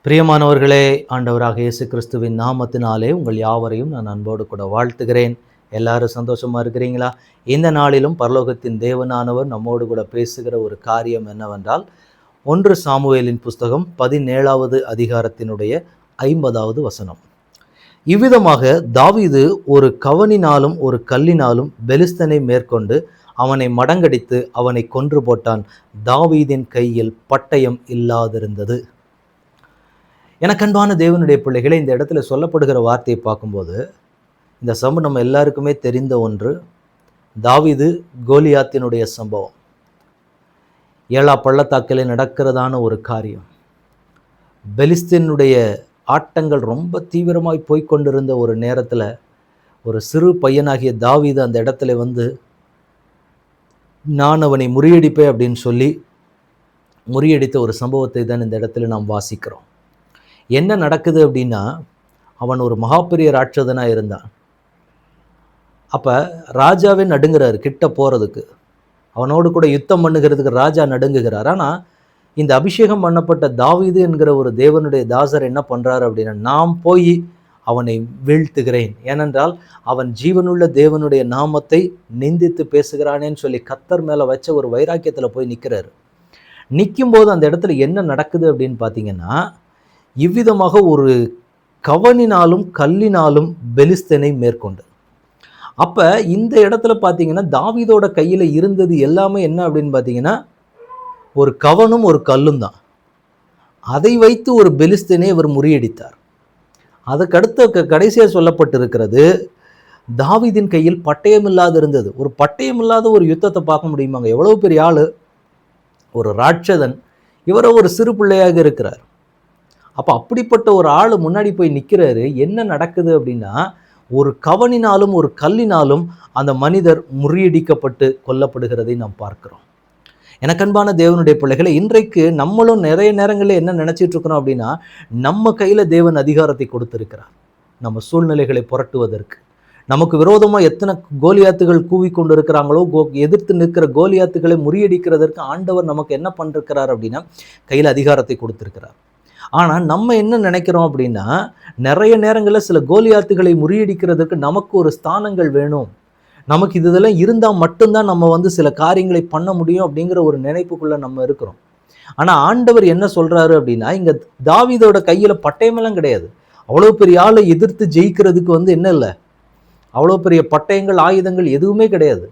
பிரியமானவர்களே, ஆண்டவராக இயேசு கிறிஸ்துவின் நாமத்தினாலே உங்கள் யாவரையும் நான் அன்போடு கூட வாழ்த்துகிறேன். எல்லாரும் சந்தோஷமா இருக்கிறீங்களா? இந்த நாளிலும் பரலோகத்தின் தேவனானவர் நம்மோடு கூட பேசுகிற ஒரு காரியம் என்னவென்றால், 1 சாமுவேலின் புஸ்தகம் 17வது அதிகாரத்தினுடைய 50வது வசனம். இவ்விதமாக தாவீது ஒரு கவணினாலும் ஒரு கல்லினாலும் பெலிஸ்தனை மேற்கொண்டு அவனை மடங்கடித்து அவனை கொன்று போட்டான். தாவீதின் கையில் பட்டயம் இல்லாதிருந்தது. எனக்கு அன்பான தேவனுடைய பிள்ளைகளை, இந்த இடத்துல சொல்லப்படுகிற வார்த்தையை பார்க்கும்போது இந்த சம்பவம் நம்ம எல்லாருக்குமே தெரிந்த ஒன்று. தாவீது கோலியாத்தினுடைய சம்பவம், ஏலா பள்ளத்தாக்கிலே நடக்கிறதான ஒரு காரியம். பெலிஸ்தீனுடைய ஆட்டங்கள் ரொம்ப தீவிரமாய் போய்கொண்டிருந்த ஒரு நேரத்தில் ஒரு சிறு பையனாகிய தாவீது அந்த இடத்துல வந்து, நான் அவனை முறியடிப்பேன் அப்படின்னு சொல்லி முறியடித்த ஒரு சம்பவத்தை தான் இந்த இடத்துல நாம் வாசிக்கிறோம். என்ன நடக்குது அப்படின்னா, அவன் ஒரு மகாபெரிய ராட்சதனாக இருந்தான். அப்போ ராஜாவே நடுங்கிறார் கிட்ட போகிறதுக்கு, அவனோடு கூட யுத்தம் பண்ணுகிறதுக்கு ராஜா நடுங்குகிறார். ஆனால் இந்த அபிஷேகம் பண்ணப்பட்ட தாவீது என்கிற ஒரு தேவனுடைய தாசர் என்ன பண்ணுறாரு அப்படின்னா, நாம் போய் அவனை வீழ்த்துகிறேன், ஏனென்றால் அவன் ஜீவனுள்ள தேவனுடைய நாமத்தை நிந்தித்து பேசுகிறானேன்னு சொல்லி கர்த்தர் மேலே வச்ச ஒரு வைராக்கியத்தில் போய் நிற்கிறாரு. நிற்கும்போது அந்த இடத்துல என்ன நடக்குது அப்படின்னு பார்த்தீங்கன்னா, இவ்விதமாக ஒரு கவணினாலும் கல்லினாலும் பெலிஸ்தனை மேற்கொண்டு. அப்போ இந்த இடத்துல பார்த்தீங்கன்னா, தாவீதோட கையில் இருந்தது எல்லாமே என்ன அப்படின்னு பார்த்தீங்கன்னா, ஒரு கவனும் ஒரு கல்லும் தான். அதை வைத்து ஒரு பெலிஸ்தனை அவர் முறியடித்தார். அதுக்கடுத்த கடைசியாக சொல்லப்பட்டிருக்கிறது, தாவீதின் கையில் பட்டயம் இல்லாது இருந்தது. ஒரு பட்டயம் இல்லாத ஒரு யுத்தத்தை பார்க்க முடியுமாங்க? எவ்வளவு பெரிய ஆள், ஒரு ராட்சதன். இவரோ ஒரு சிறு பிள்ளையாக இருக்கிறார். அப்போ அப்படிப்பட்ட ஒரு ஆள் முன்னாடி போய் நிற்கிறாரு. என்ன நடக்குது அப்படின்னா, ஒரு கவனினாலும் ஒரு கல்லினாலும் அந்த மனிதர் முறியடிக்கப்பட்டு கொல்லப்படுகிறதை நாம் பார்க்கிறோம். எனக்கு அன்பான தேவனுடைய பிள்ளைகளை, இன்றைக்கு நம்மளும் நிறைய நேரங்களில் என்ன நினச்சிட்டு இருக்கிறோம் அப்படின்னா, நம்ம கையில் தேவன் அதிகாரத்தை கொடுத்திருக்கிறார் நம்ம சூழ்நிலைகளை புரட்டுவதற்கு. நமக்கு விரோதமாக எத்தனை கோலியாத்துகள் கூவி கொண்டு இருக்கிறாங்களோ, எதிர்த்து நிற்கிற கோலியாத்துகளை முறியடிக்கிறதற்கு ஆண்டவர் நமக்கு என்ன பண்ணிருக்கிறார் அப்படின்னா, கையில் அதிகாரத்தை கொடுத்திருக்கிறார். ஆனால் நம்ம என்ன நினைக்கிறோம் அப்படின்னா, நிறைய நேரங்களில் சில கோலியாத்துகளை முறியடிக்கிறதுக்கு நமக்கு ஒரு ஸ்தானங்கள் வேணும், நமக்கு இதெல்லாம் இருந்தால் மட்டும்தான் நம்ம வந்து சில காரியங்களை பண்ண முடியும் அப்படிங்கிற ஒரு நினைப்புக்குள்ளே நம்ம இருக்கிறோம். ஆனால் ஆண்டவர் என்ன சொல்கிறாரு அப்படின்னா, இங்கே தாவீதோட கையில் பட்டயமெல்லாம் கிடையாது. அவ்வளோ பெரிய ஆளை எதிர்த்து ஜெயிக்கிறதுக்கு வந்து என்ன இல்லை, அவ்வளோ பெரிய பட்டயங்கள் ஆயுதங்கள் எதுவுமே கிடையாது.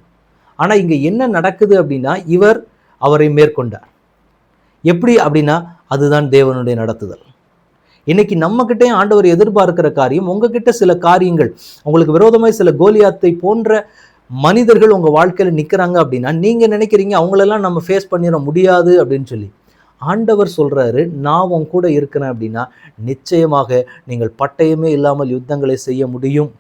ஆனால் இங்கே என்ன நடக்குது அப்படின்னா, இவர் அவரை மேற்கொண்டார். எப்படி அப்படின்னா, அதுதான் தேவனுடைய நடத்துதல். இன்னைக்கு நம்மக்கிட்டே ஆண்டவர் எதிர்பார்க்கிற காரியம், உங்ககிட்ட சில காரியங்கள், உங்களுக்கு விரோதமாய் சில கோலியாத்தை போன்ற மனிதர்கள் உங்கள் வாழ்க்கையில் நிற்கிறாங்க அப்படின்னா, நீங்கள் நினைக்கிறீங்க அவங்களெல்லாம் நம்ம ஃபேஸ் பண்ணிட முடியாது அப்படின்னு சொல்லி. ஆண்டவர் சொல்கிறாரு, நான் உன் கூட இருக்கிறேன் அப்படின்னா நிச்சயமாக நீங்கள் பட்டயமே இல்லாமல் யுத்தங்களை செய்ய முடியும்.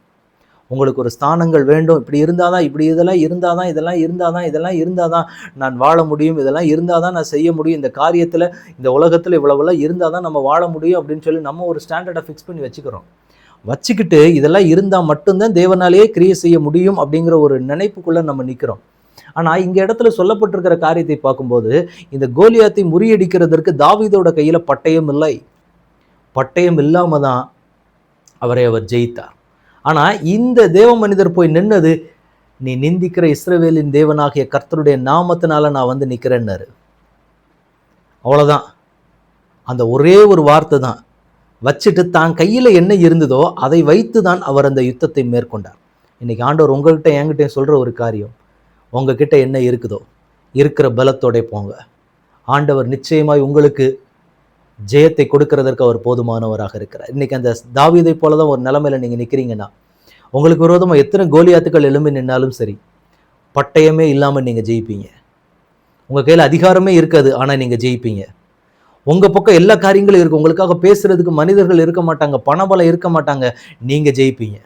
உங்களுக்கு ஒரு ஸ்தானங்கள் வேண்டும், இப்படி இருந்தால் தான், இப்படி இதெல்லாம் இருந்தால் தான், இதெல்லாம் இருந்தால் தான், இதெல்லாம் இருந்தால் தான் நான் வாழ முடியும், இதெல்லாம் இருந்தால் தான் நான் செய்ய முடியும், இந்த காரியத்தில் இந்த உலகத்தில் இவ்வளவெல்லாம் இருந்தால் தான் நம்ம வாழ முடியும் அப்படின்னு சொல்லி நம்ம ஒரு ஸ்டாண்டர்டை ஃபிக்ஸ் பண்ணி வச்சுக்கிட்டு இதெல்லாம் இருந்தால் மட்டும்தான் தேவனாலேயே கிரியை செய்ய முடியும் அப்படிங்கிற ஒரு நினைப்புக்குள்ளே நம்ம நிற்கிறோம். ஆனால் இங்கே இடத்துல சொல்லப்பட்டிருக்கிற காரியத்தை பார்க்கும்போது, இந்த கோலியாத்தை முறியடிக்கிறதற்கு தாவீதோட கையில் பட்டயம் இல்லை. பட்டயம் இல்லாமல் தான் அவர் ஜெயித்தார். ஆனால் இந்த தேவ மனிதர் போய் நின்னது, நீ நிந்திக்கிற இஸ்ரவேலின் தேவனாகிய கர்த்தருடைய நாமத்தினால நான் வந்து நிற்கிறேன்னாரு. அவ்வளோதான், அந்த ஒரே ஒரு வார்த்தை தான் வச்சுட்டு தான் கையில் என்ன இருந்ததோ அதை வைத்து தான் அவர் அந்த யுத்தத்தை மேற்கொண்டார். இன்னைக்கு ஆண்டவர் உங்கள்கிட்ட என்கிட்ட சொல்கிற ஒரு காரியம், உங்ககிட்ட என்ன இருக்குதோ இருக்கிற பலத்தோட போங்க. ஆண்டவர் நிச்சயமாய் உங்களுக்கு ஜெயத்தை கொடுக்கறதற்கு அவர் போதுமானவராக இருக்கிறார். இன்றைக்கி அந்த தாவீதை போல தான் ஒரு நிலைமையில் நீங்கள் நிற்கிறீங்கன்னா, உங்களுக்கு விரோதமாக எத்தனை கோலியாத்துக்கள் எழும்பி நின்னாலும் சரி, பட்டயமே இல்லாமல் நீங்கள் ஜெயிப்பீங்க. உங்கள் கையில் அதிகாரமே இருக்காது, ஆனால் நீங்கள் ஜெயிப்பீங்க. உங்கள் பக்கம் எல்லா காரியங்களும் இருக்குது, உங்களுக்காக பேசுகிறதுக்கு மனிதர்கள் இருக்க மாட்டாங்க, பணபலம் இருக்க மாட்டாங்க, நீங்கள் ஜெயிப்பீங்க.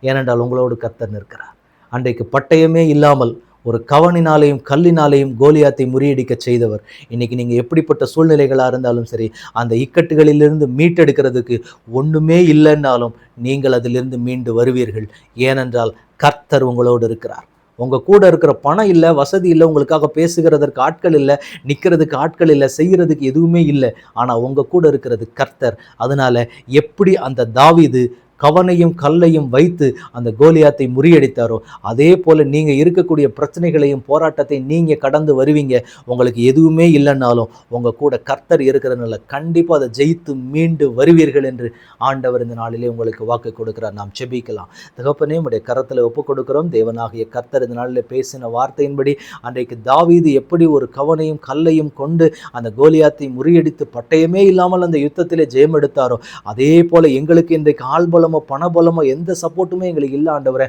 ஏனென்றால் உங்களோடு கர்த்தர் இருக்கிறார். அன்றைக்கு பட்டயமே இல்லாமல் ஒரு கவனினாலேயும் கல்லினாலேயும் கோலியாத்தை முறியடிக்க செய்தவர். இன்னைக்கு நீங்கள் எப்படிப்பட்ட சூழ்நிலைகளாக இருந்தாலும் சரி, அந்த இக்கட்டுகளிலிருந்து மீட்டெடுக்கிறதுக்கு ஒன்றுமே இல்லைன்னாலும் நீங்கள் அதிலிருந்து மீண்டு வருவீர்கள். ஏனென்றால் கர்த்தர் உங்களோடு இருக்கிறார். உங்கள் கூட இருக்கிற பணம் இல்லை, வசதி இல்லை, உங்களுக்காக பேசுகிறதற்கு ஆட்கள் இல்லை, நிற்கிறதுக்கு ஆட்கள் இல்லை, செய்கிறதுக்கு எதுவுமே இல்லை. ஆனால் உங்கள் கூட இருக்கிறது கர்த்தர். அதனால எப்படி அந்த தாவீது கவனையும் கல்லையும் வைத்து அந்த கோலியாத்தை முறியடித்தாரோ, அதே போல் நீங்கள் இருக்கக்கூடிய பிரச்சனைகளையும் போராட்டத்தையும் நீங்கள் கடந்து வருவீங்க. உங்களுக்கு எதுவுமே இல்லைன்னாலும் உங்கள் கூட கர்த்தர் இருக்கிறதுனால கண்டிப்பாக அதை ஜெயித்து மீண்டு வருவீர்கள் என்று ஆண்டவர் இந்த நாளிலே உங்களுக்கு வாக்கு கொடுக்கிறார். நாம் செபிக்கலாம். தகப்பனே, உடைய கரத்தில் ஒப்பு கொடுக்கிறோம். தேவனாகிய கர்த்தர் இந்த நாளில் பேசின வார்த்தையின்படி அன்றைக்கு தாவீது எப்படி ஒரு கவனையும் கல்லையும் கொண்டு அந்த கோலியாத்தை முறியடித்து பட்டயமே இல்லாமல் அந்த யுத்தத்திலே ஜெயம் எடுத்தாரோ, அதே போல் எங்களுக்கு இன்றைக்கு ஆள்பலம் பணபலமோ எந்த சப்போர்ட்டுமே எங்களுக்கு இல்லை ஆண்டவரே.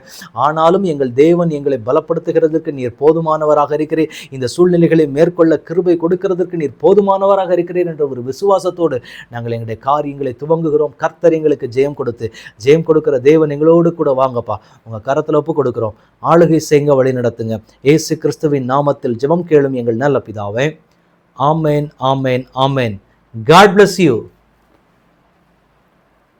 ஆனாலும் எங்கள் தேவன் எங்களை பலப்படுத்துகிறதற்கு நீர் போதுமானவராக இருக்கிறீர். இந்த சூழ்நிலைகளை மேற்கொள்ள கிருபை கொடுக்கிறதற்கு நீர் போதுமானவராக இருக்கிறீர் என்ற ஒரு விசுவாசத்தோடு நாங்கள் எங்களுடைய காரியங்களை துவங்குகிறோம். கர்த்தர் எங்களுக்கு ஜெயம் கொடுக்கிற தேவன் எங்களோடு கூட வாங்கப்பா. உங்கள் கரத்தில் ஒப்பு கொடுக்கிறோம். ஆளுகை செய்ய வழி நடத்துங்க. இயேசு கிறிஸ்துவின் நாமத்தில் ஜெபம் கேளும் எங்கள் நல்ல பிதாவே. ஆமேன், ஆமேன், ஆமேன். God bless you.